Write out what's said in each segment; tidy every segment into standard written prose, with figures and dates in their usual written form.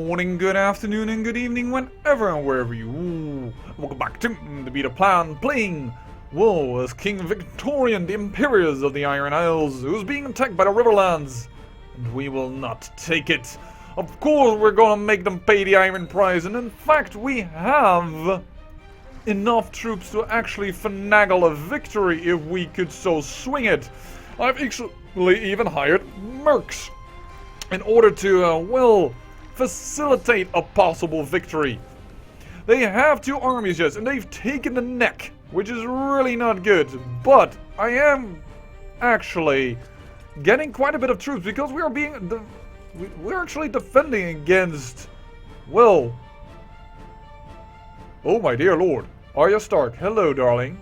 morning, good afternoon, and good evening, whenever and wherever you. Welcome back to the Beta Plan, playing as King Victorian, the Imperials of the Iron Isles, who's being attacked by the Riverlands. And we will not take it. Of course, we're gonna make them pay the Iron Prize, and in fact, we have enough troops to actually finagle a victory if we could so swing it. I've actually even hired mercs in order to, facilitate a possible victory. They have two armies, yes, and they've taken the neck, which is really not good. But I am actually getting quite a bit of troops because we are we're actually defending against, oh my dear lord, Arya Stark. Hello, darling.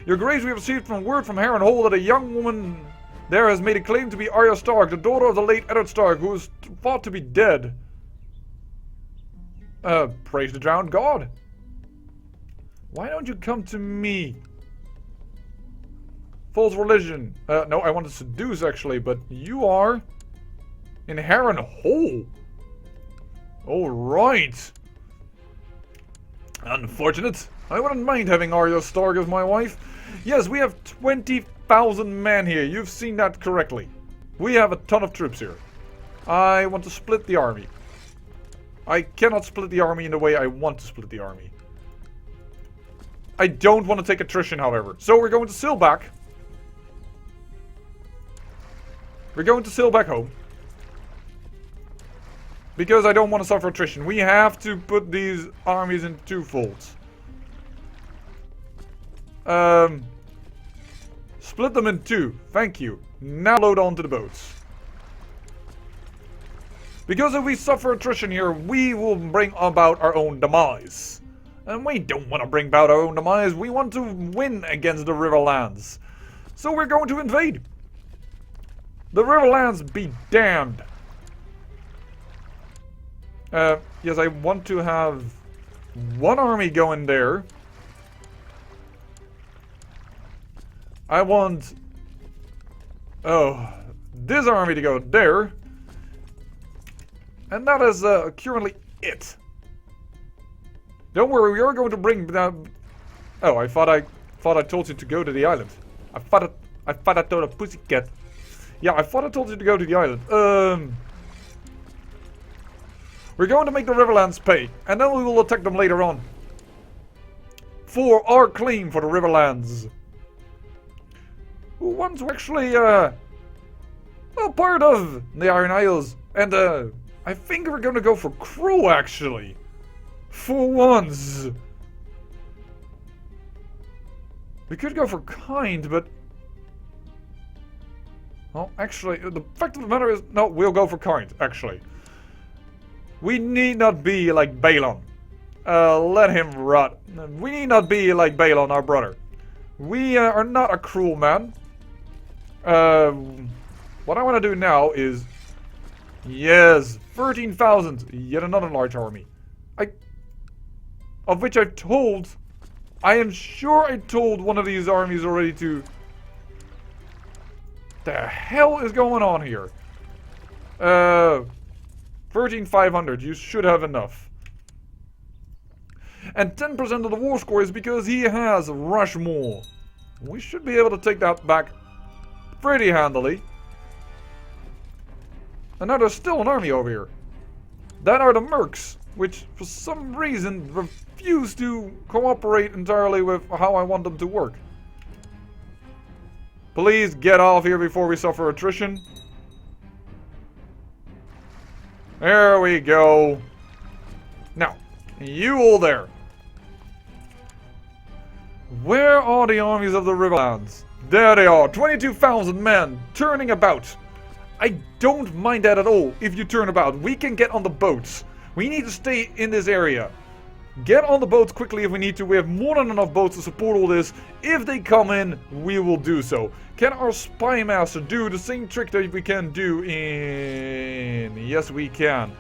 Your Grace, we have received word from Harrenhal that a young woman there has made a claim to be Arya Stark, the daughter of the late Eddard Stark, who is thought to be dead. Praise the drowned god. Why don't you come to me? False religion. No, I want to seduce, actually, but you are in Harrenhal. Alright. Unfortunate. I wouldn't mind having Arya Stark as my wife. Yes, we have 20,000 men here. You've seen that correctly. We have a ton of troops here. I want to split the army. I cannot split the army in the way I want to split the army. I don't want to take attrition, however. So we're going to sail back. We're going to sail back home. Because I don't want to suffer attrition. We have to put these armies in two folds. Split them in two. Thank you. Now load onto the boats. Because if we suffer attrition here, we will bring about our own demise. And we don't want to bring about our own demise. We want to win against the Riverlands. So we're going to invade. The Riverlands be damned. Yes, I want to have one army go in there. I want this army to go there. And that is currently it. Don't worry, we are going to bring down. Oh, I thought I told you to go to the island. I thought I told a pussycat. Yeah, I thought I told you to go to the island. We're going to make the Riverlands pay, and then we will attack them later on. For our claim for the Riverlands. Who wants to actually, part of the Iron Isles. And, I think we're gonna go for crew, actually. For once. We could go for kind, but... Well, actually, the fact of the matter is... No, we'll go for kind, actually. We need not be like Balon. Let him rot. We need not be like Balon, our brother. We are not a cruel man. What I want to do now is... Yes, 13,000. Yet another large army. Of which I've told... I am sure I told one of these armies already to... The hell is going on here? 13,500. You should have enough. And 10% of the war score is because he has Rushmore. We should be able to take that back pretty handily. And now there's still an army over here. That are the mercs, which for some reason refuse to cooperate entirely with how I want them to work. Please get off here before we suffer attrition. There we go. Now, you all there. Where are the armies of the Riverlands? There they are, 22,000 men, turning about. I don't mind that at all, if you turn about. We can get on the boats. We need to stay in this area. Get on the boats quickly if we need to. We have more than enough boats to support all this. If they come in, we will do so. Can our spy master do the same trick that we can do in... Yes, we can.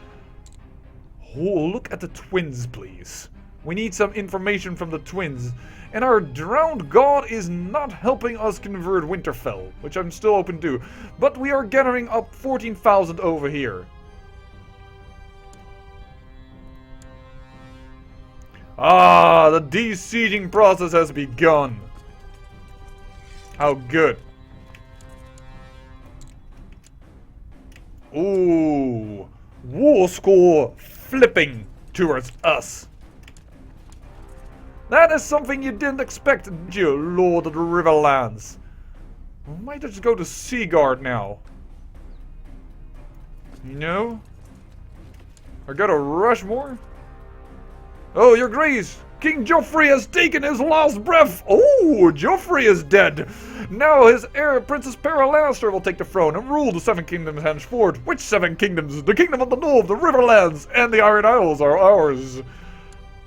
Oh, look at the twins, please. We need some information from the twins. And our drowned god is not helping us convert Winterfell, which I'm still open to. But we are gathering up 14,000 over here. Ah, the de-sieging process has begun. How good. Ooh. War score flipping towards us. That is something you didn't expect, did you, Lord of the Riverlands? We might just go to Seaguard now. No? I gotta rush more? Oh, your grace! King Joffrey has taken his last breath! Oh, Joffrey is dead! Now his heir, Princess Para Lannister, will take the throne and rule the Seven Kingdoms henceforth. Which Seven Kingdoms? The Kingdom of the North, the Riverlands, and the Iron Isles are ours.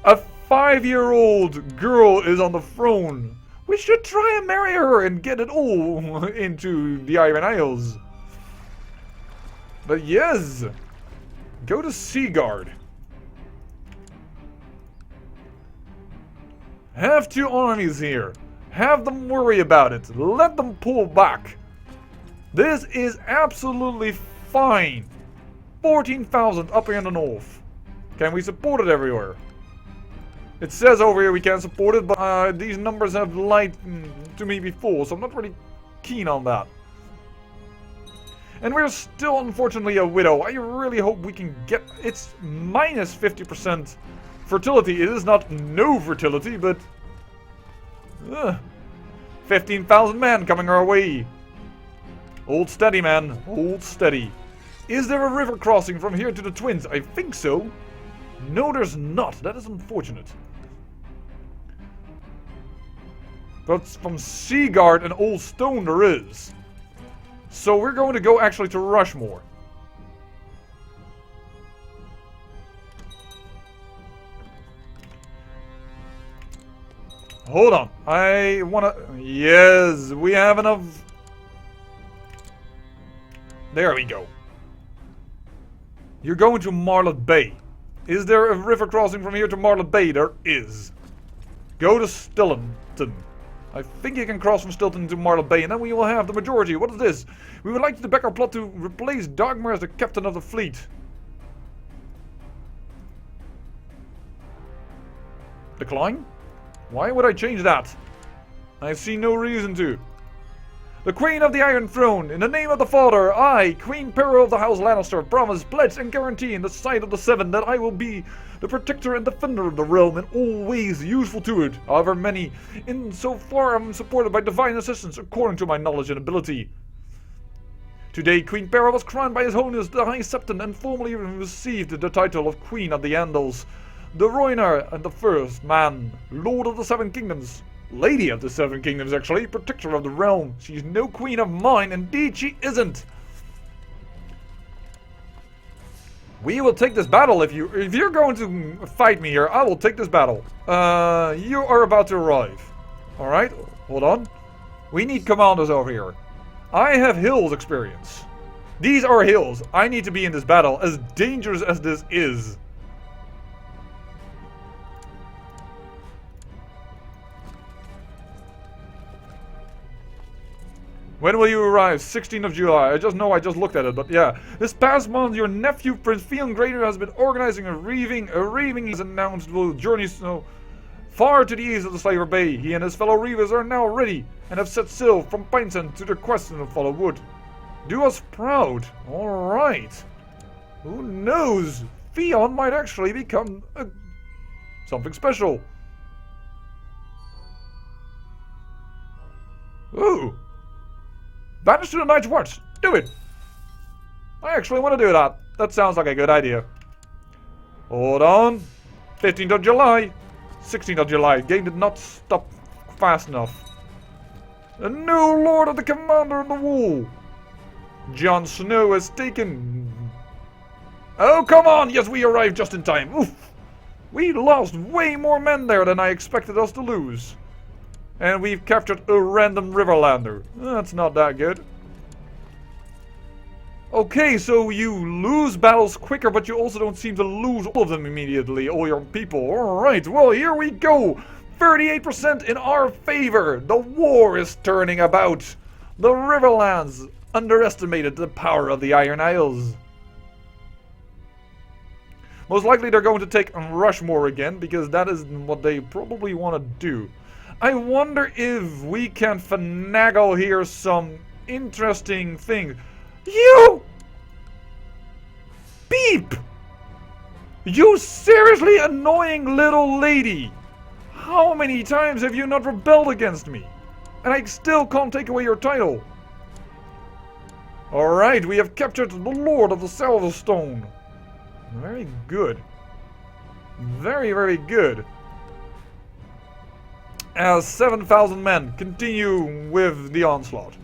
A 5-year-old girl is on the throne. We should try and marry her and get it all into the Iron Isles. But yes, go to Seaguard. Have 2 armies here. Have them worry about it. Let them pull back. This is absolutely fine. 14,000 up here in the north. Can we support it everywhere? It says over here we can support it, but these numbers have lied to me before, so I'm not really keen on that. And we're still, unfortunately, a widow. I really hope we can get... It's minus 50% fertility. It is not no fertility, but... 15,000 men coming our way. Hold steady, man. Hold steady. Is there a river crossing from here to the Twins? I think so. No, there's not. That is unfortunate. But from Seaguard and Old Stone there is. So we're going to go actually to Rushmore. Hold on. I wanna... Yes, we have enough... There we go. You're going to Marlet Bay. Is there a river crossing from here to Marlet Bay? There is. Go to Stilton. I think you can cross from Stilton to Marlet Bay, and then we will have the majority. What is this? We would like to back our plot to replace Dagmar as the captain of the fleet. Decline? Why would I change that? I see no reason to. The Queen of the Iron Throne, in the name of the Father, I, Queen Para of the House Lannister, promise, pledge, and guarantee in the sight of the Seven that I will be the protector and defender of the realm in all ways useful to it, however many, in so far I'm supported by divine assistance according to my knowledge and ability. Today, Queen Para was crowned by His Holiness the High Septon and formally received the title of Queen of the Andals, the Roinar and the First Man, Lord of the Seven Kingdoms. Lady of the Seven Kingdoms, actually. Protector of the realm. She's no queen of mine. Indeed, she isn't. We will take this battle if you're going to fight me here. I will take this battle. You are about to arrive. Alright, hold on. We need commanders over here. I have hills experience. These are hills. I need to be in this battle, as dangerous as this is. When will you arrive? 16th of July. I just looked at it, but yeah. This past month, your nephew, Prince Theon Greater, has been organizing a reaving. A reaving is announced will journey so far to the east of the Slaver Bay. He and his fellow reavers are now ready and have set sail from Pinesend to their quest in the Follow Wood. Do us proud. Alright. Who knows? Theon might actually become something special. Ooh. Banish to the Night's Watch! Do it! I actually want to do that. That sounds like a good idea. Hold on. 15th of July. 16th of July. Game did not stop fast enough. A new Lord of the Commander of the Wall. Jon Snow has taken... Oh, come on! Yes, we arrived just in time. Oof! We lost way more men there than I expected us to lose. And we've captured a random Riverlander. That's not that good. Okay, so you lose battles quicker, but you also don't seem to lose all of them immediately, all your people. Alright, well, here we go. 38% in our favor. The war is turning about. The Riverlands underestimated the power of the Iron Isles. Most likely they're going to take Rushmore again, because that is what they probably want to do. I wonder if we can finagle here some interesting things. You! Beep! You seriously annoying little lady! How many times have you not rebelled against me? And I still can't take away your title. Alright, we have captured the Lord of the Silverstone. Very good. Very, very good. As 7,000 men continue with the onslaught.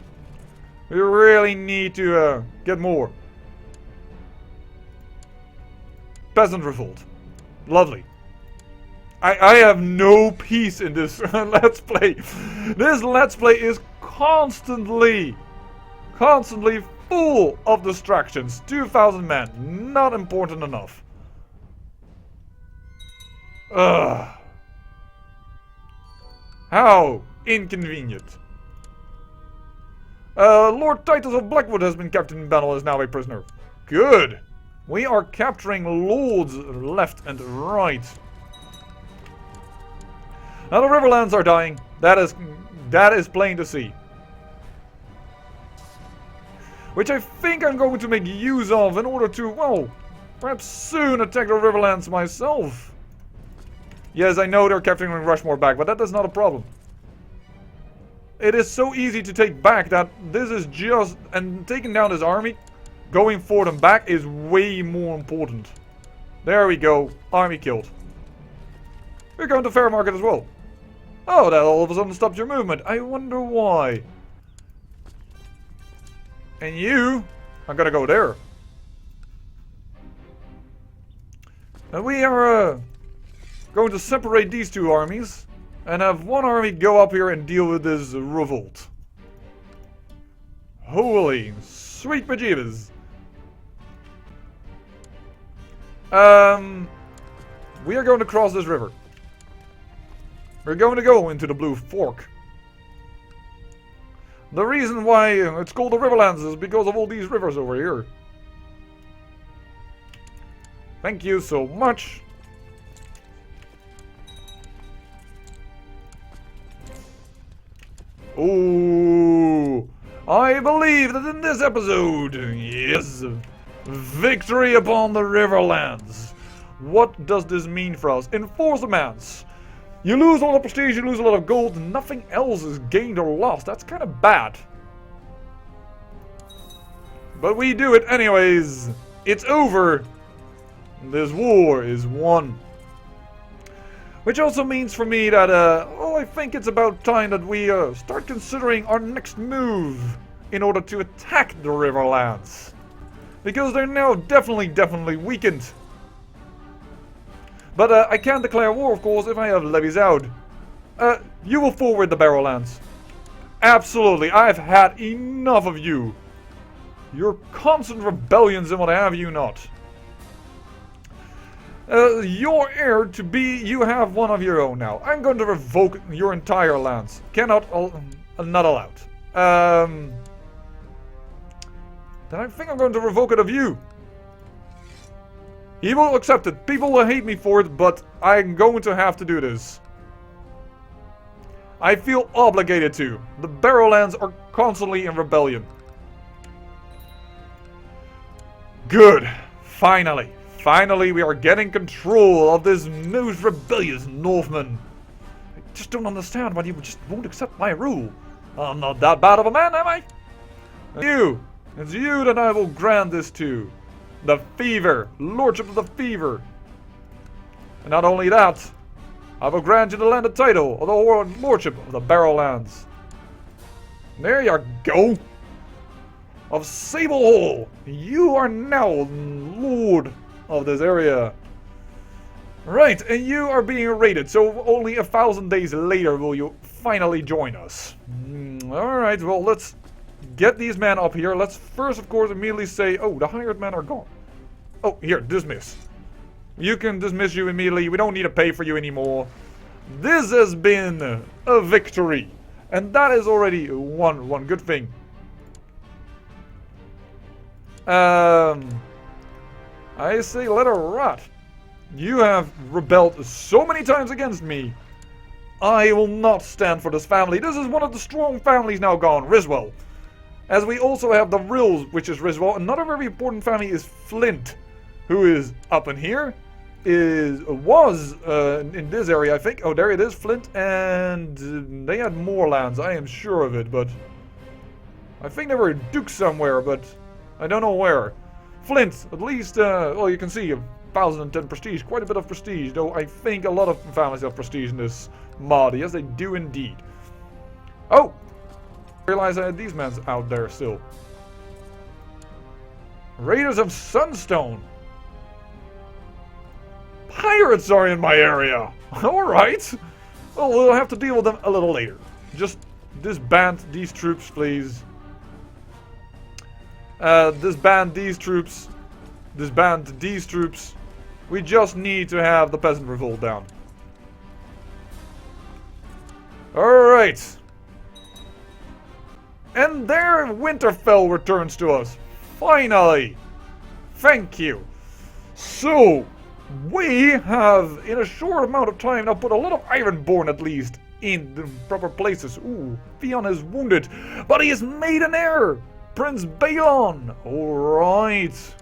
We really need to get more. Peasant revolt. Lovely. I have no peace in this Let's Play. This Let's Play is constantly full of distractions. 2,000 men. Not important enough. Ugh. How inconvenient. Lord Titus of Blackwood has been captured in battle and is now a prisoner. Good. We are capturing lords left and right. Now the Riverlands are dying. That is plain to see. Which I think I'm going to make use of in order to, well, perhaps soon attack the Riverlands myself. Yes, I know they're capturing Rushmore back, but that is not a problem. It is so easy to take back that this is just, and taking down this army, going forward and back is way more important. There we go, army killed. We're going to fair market as well. Oh, that all of a sudden stopped your movement. I wonder why. And you are gonna go there. And we are going to separate these two armies and have one army go up here and deal with this revolt. Holy sweet bejeebus. We are going to cross this river. We're going to go into the Blue Fork. The reason why it's called the Riverlands is because of all these rivers over here. Thank you so much. Ooh, I believe that in this episode, yes, victory upon the Riverlands. What does this mean for us? Enforced demands. You lose a lot of prestige, you lose a lot of gold, nothing else is gained or lost. That's kind of bad. But we do it anyways. It's over. This war is won. Which also means for me that, well, I think it's about time that we start considering our next move in order to attack the Riverlands. Because they're now definitely weakened. But I can't declare war, of course, if I have levies out. You will forward the Barrowlands. Absolutely, I've had enough of you. Your constant rebellions and what have you not. Your heir to be, you have one of your own now. I'm going to revoke your entire lands. Cannot, not allowed. Then I think I'm going to revoke it of you. He will accept it. People will hate me for it, but I'm going to have to do this. I feel obligated to. The Barrowlands are constantly in rebellion. Good. Finally. Finally, we are getting control of this most rebellious Northman. I just don't understand why you just won't accept my rule. I'm not that bad of a man, am I? You. It's you that I will grant this to. The Fever. Lordship of the Fever. And not only that, I will grant you the landed title of the Lordship of the Barrowlands. There you go. Of Sable Hall. You are now Lord of this area. Right, and you are being raided, so only 1,000 days later will you finally join us. Alright, well, let's get these men up here. Let's first, of course, immediately say, oh, the hired men are gone. Oh, here, dismiss. You can dismiss you immediately. We don't need to pay for you anymore. This has been a victory. And that is already one good thing. I say let her rot. You have rebelled so many times against me. I will not stand for this family. This is one of the strong families now gone, Riswell. As we also have the Rills, which is Riswell. Another very important family is Flint, who is up in here. Was in this area, I think. Oh, there it is, Flint. And they had more lands, I am sure of it. But I think they were dukes somewhere, but I don't know where. Flint, at least, well, you can see 1,010 prestige. Quite a bit of prestige, though I think a lot of families have prestige in this mod. Yes, they do indeed. Oh! I realize I had these men out there still. Raiders of Sunstone. Pirates are in my area. Alright. Well, we'll have to deal with them a little later. Just disband these troops, please. Disband these troops. Disband these troops. We just need to have the peasant revolt down. Alright. And there Winterfell returns to us. Finally. Thank you. So, we have, in a short amount of time, now put a lot of Ironborn at least in the proper places. Ooh, Theon is wounded, but he has made an heir. Prince Balon. Alright.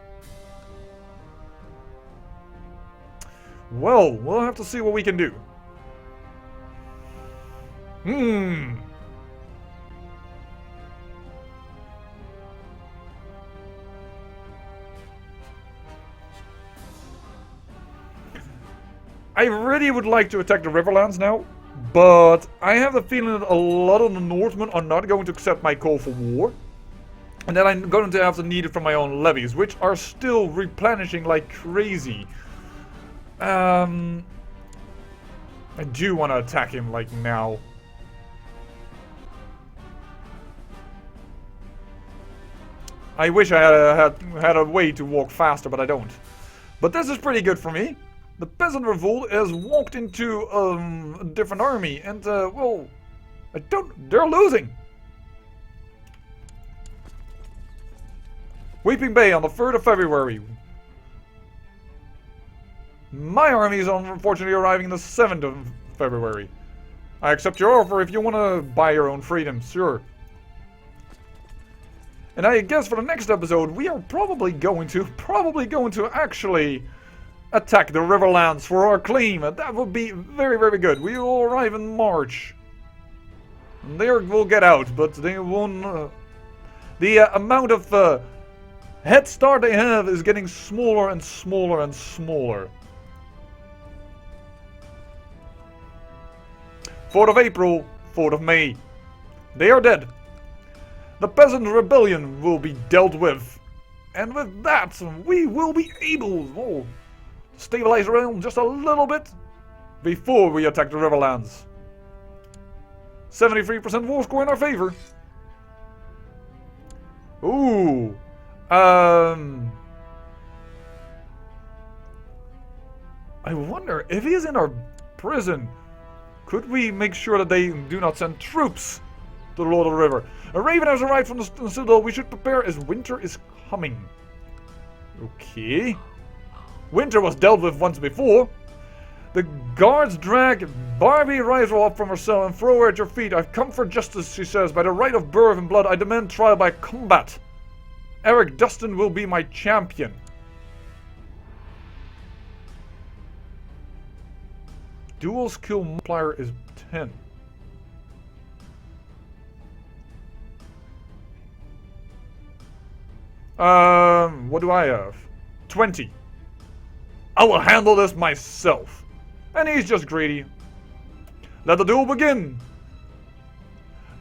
Well, we'll have to see what we can do. I really would like to attack the Riverlands now, but I have the feeling that a lot of the Northmen are not going to accept my call for war. And then I'm going to have to need it from my own levies, which are still replenishing like crazy. I do want to attack him like now. I wish I had a way to walk faster, but I don't. But this is pretty good for me. The peasant revolt has walked into a different army, and well, they're losing. Weeping Bay on the 3rd of February. My army is unfortunately arriving on the 7th of February. I accept your offer if you want to buy your own freedom, sure. And I guess for the next episode, we are probably going to actually attack the Riverlands for our claim. And that would be very, very good. We will arrive in March. And they will get out, but they won't... the amount of head start they have is getting smaller and smaller and smaller. 4th of April, 4th of May. They are dead. The peasant rebellion will be dealt with. And with that, we will be able to stabilize the realm just a little bit before we attack the Riverlands. 73% war score in our favor. Ooh. I wonder if he's in our prison. Could we make sure that they do not send troops to the Lord of the River? A raven has arrived from the citadel. We should prepare as winter is coming. Okay. Winter was dealt with once before. The guards drag Barbie Riser up from her cell and throw her at your feet. I've come for justice, she says. By the right of birth and blood, I demand trial by combat. Eric Dustin will be my champion. Dual skill multiplier is 10. What do I have? 20. I will handle this myself. And he's just greedy. Let the duel begin.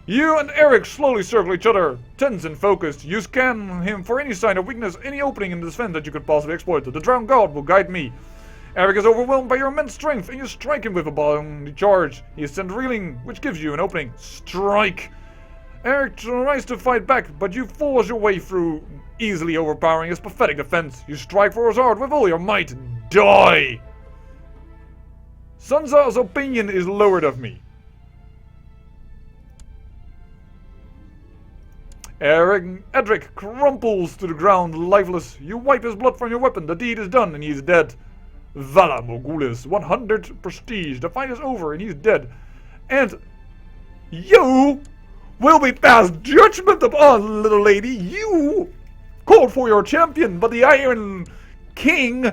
You and Eric slowly circle each other, tense and focused. You scan him for any sign of weakness, any opening in the defense that you could possibly exploit. The drowned god will guide me. Eric is overwhelmed by your immense strength, and you strike him with a bounty charge. He is sent reeling, which gives you an opening. Strike! Eric tries to fight back, but you force your way through, easily overpowering his pathetic defense. You strike for his heart with all your might. Die! Sansa's opinion is lowered of me. Edric crumples to the ground, lifeless. You wipe his blood from your weapon. The deed is done, and he is dead. Vala Mogulis, 100 prestige. The fight is over and he's dead. And you will be passed judgment upon, little lady. You called for your champion, but the Iron King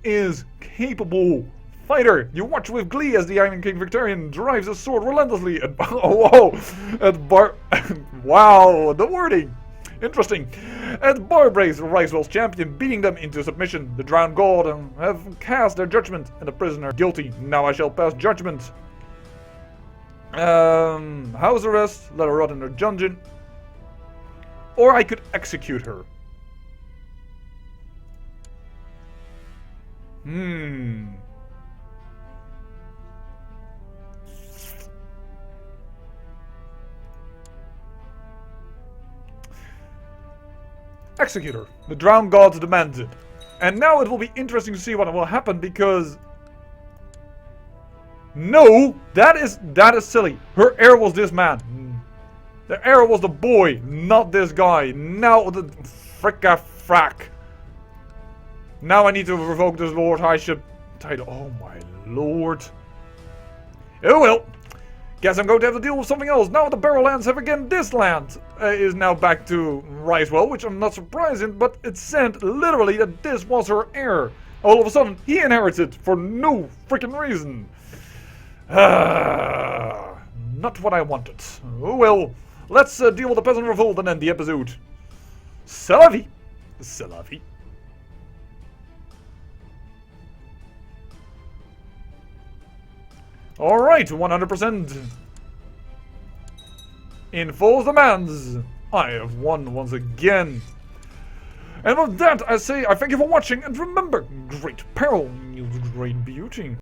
is capable fighter. You watch with glee as the Iron King Victorian drives his sword relentlessly at wow, the wording. Interesting. At Barbrace, Ricewell's champion, beating them into submission. The drowned god have cast their judgment, and the prisoner guilty. Now I shall pass judgment. House arrest, let her rot in her dungeon. Or I could execute her. Executor. The drowned gods demand it. And now it will be interesting to see what will happen because... No! That is silly. Her heir was this man. The heir was the boy, not this guy. Now the fricka frack. Now I need to revoke this Lord Highship title. Oh my lord. Oh well. Guess I'm going to have to deal with something else. Now the Barrowlands have again this land is now back to Ricewell, which I'm not surprised in, but it said literally that this was her heir. All of a sudden, he inherits it for no freaking reason. Not what I wanted. Oh well. Let's deal with the peasant revolt and end the episode. C'est la vie. C'est la vie. Alright, 100%. In full demands. I have won once again. And with that, I say I thank you for watching, and remember, great peril yields great beauty.